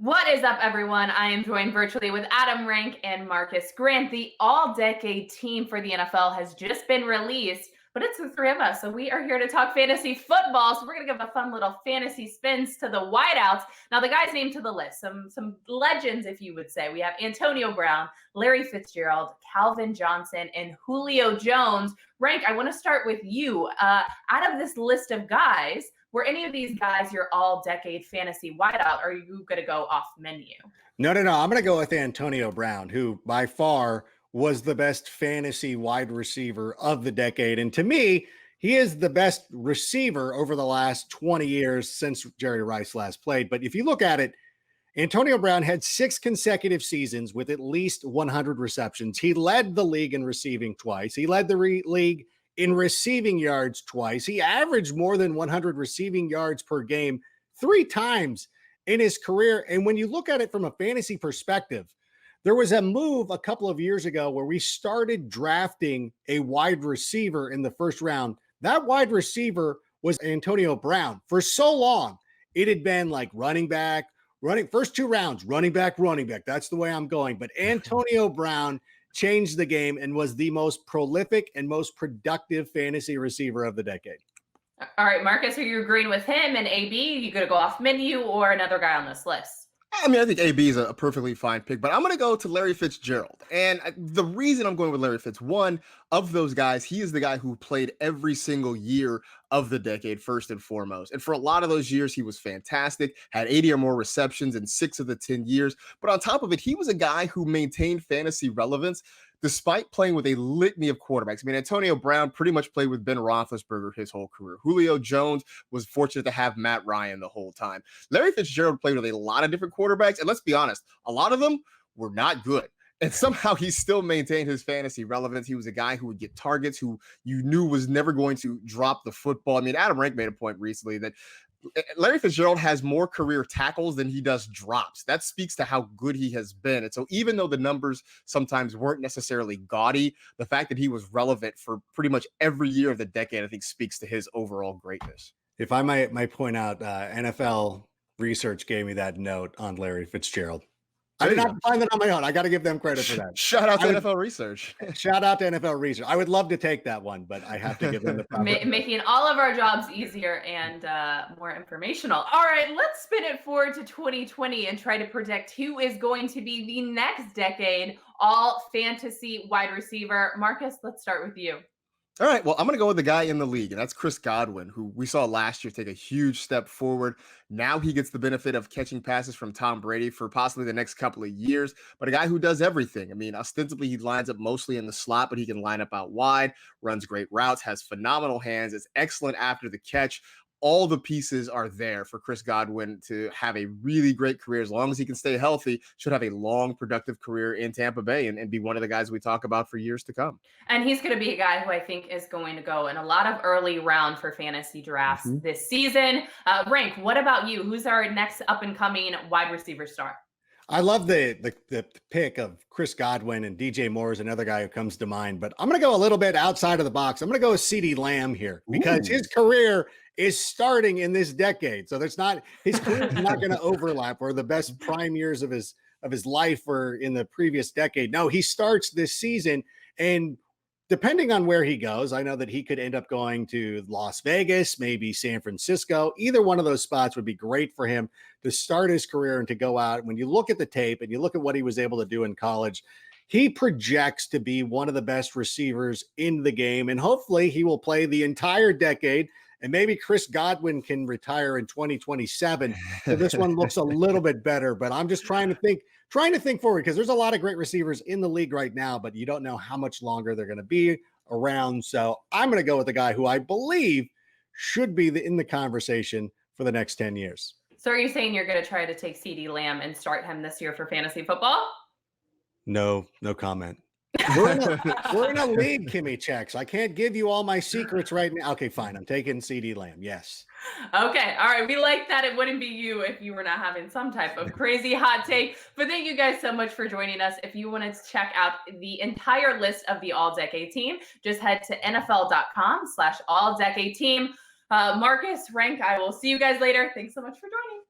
What is up, everyone? I am joined virtually with Adam Rank and Marcus Grant. The all-decade team for the NFL has just been released, but it's the three of us, so we are here to talk fantasy football. So we're going to give a fun little fantasy spins to the wideouts. Now, the guys named to the list, some legends, if you would say. We have Antonio Brown, Larry Fitzgerald, Calvin Johnson, and Julio Jones. Rank, I want to start with you. Out of this list of guys, were any of these guys your all-decade fantasy wideout, or are you going to go off menu? No. I'm going to go with Antonio Brown, who by far was the best fantasy wide receiver of the decade. And to me, he is the best receiver over the last 20 years since Jerry Rice last played. But if you look at it, Antonio Brown had 6 consecutive seasons with at least 100 receptions. He led the league in receiving twice. He led the league in receiving yards twice. He averaged more than 100 receiving yards per game 3 times in his career. And when you look at it from a fantasy perspective, there was a move a couple of years ago where we started drafting a wide receiver in the first round. That wide receiver was Antonio Brown. For so long, it had been like running back, first 2 rounds, running back. That's the way I'm going. But Antonio Brown changed the game and was the most prolific and most productive fantasy receiver of the decade. All right, Marcus, are you agreeing with him and AB? You going to go off menu or another guy on this list? I mean, I think AB is a perfectly fine pick, but I'm going to go to Larry Fitzgerald. And the reason I'm going with Larry Fitz, one of those guys, he is the guy who played every single year of the decade, first and foremost. And for a lot of those years, he was fantastic, had 80 or more receptions in 6 of the 10 years. But on top of it, he was a guy who maintained fantasy relevance despite playing with a litany of quarterbacks. I mean, Antonio Brown pretty much played with Ben Roethlisberger his whole career. Julio Jones was fortunate to have Matt Ryan the whole time. Larry Fitzgerald played with a lot of different quarterbacks, and let's be honest, a lot of them were not good. And somehow he still maintained his fantasy relevance. He was a guy who would get targets, who you knew was never going to drop the football. I mean, Adam Rank made a point recently that Larry Fitzgerald has more career tackles than he does drops. That speaks to how good he has been. And so even though the numbers sometimes weren't necessarily gaudy, the fact that he was relevant for pretty much every year of the decade, I think speaks to his overall greatness. If I might point out, NFL research gave me that note on Larry Fitzgerald. I did not find that on my own. I got to give them credit for that. Shout out to NFL research. Shout out to NFL research. I would love to take that one, but I have to give them the proper making all of our jobs easier and more informational. All right, let's spin it forward to 2020 and try to predict who is going to be the next decade all fantasy wide receiver. Marcus, let's start with you. All right, well, I'm going to go with the guy in the league, and that's Chris Godwin, who we saw last year take a huge step forward. Now he gets the benefit of catching passes from Tom Brady for possibly the next couple of years, but a guy who does everything. I mean, ostensibly, he lines up mostly in the slot, but he can line up out wide, runs great routes, has phenomenal hands, is excellent after the catch. All the pieces are there for Chris Godwin to have a really great career. As long as he can stay healthy, should have a long, productive career in Tampa Bay and be one of the guys we talk about for years to come. And he's going to be a guy who I think is going to go in a lot of early round for fantasy drafts this season. Rank, what about you? Who's our next up-and-coming wide receiver star? I love the pick of Chris Godwin, and DJ Moore is another guy who comes to mind, but I'm going to go a little bit outside of the box. I'm going to go with CeeDee Lamb here because his career is starting in this decade. So his career is not going to overlap or the best prime years of his life or in the previous decade. No, he starts this season, and depending on where he goes, I know that he could end up going to Las Vegas, maybe San Francisco. Either one of those spots would be great for him to start his career and to go out. When you look at the tape and you look at what he was able to do in college, he projects to be one of the best receivers in the game. And hopefully he will play the entire decade. And maybe Chris Godwin can retire in 2027. So this one looks a little bit better, but I'm just trying to think forward because there's a lot of great receivers in the league right now, but you don't know how much longer they're going to be around. So I'm going to go with the guy who I believe should be in the conversation for the next 10 years. So are you saying you're going to try to take CeeDee Lamb and start him this year for fantasy football? No comment. We're in a league, Kimmy checks. I can't give you all my secrets right now. Okay, fine. I'm taking CeeDee Lamb. Yes. Okay. All right. We like that. It wouldn't be you if you were not having some type of crazy hot take. But thank you guys so much for joining us. If you wanted to check out the entire list of the all-decade team, just head to NFL.com/all-decade team. Marcus, Rank, I will see you guys later. Thanks so much for joining.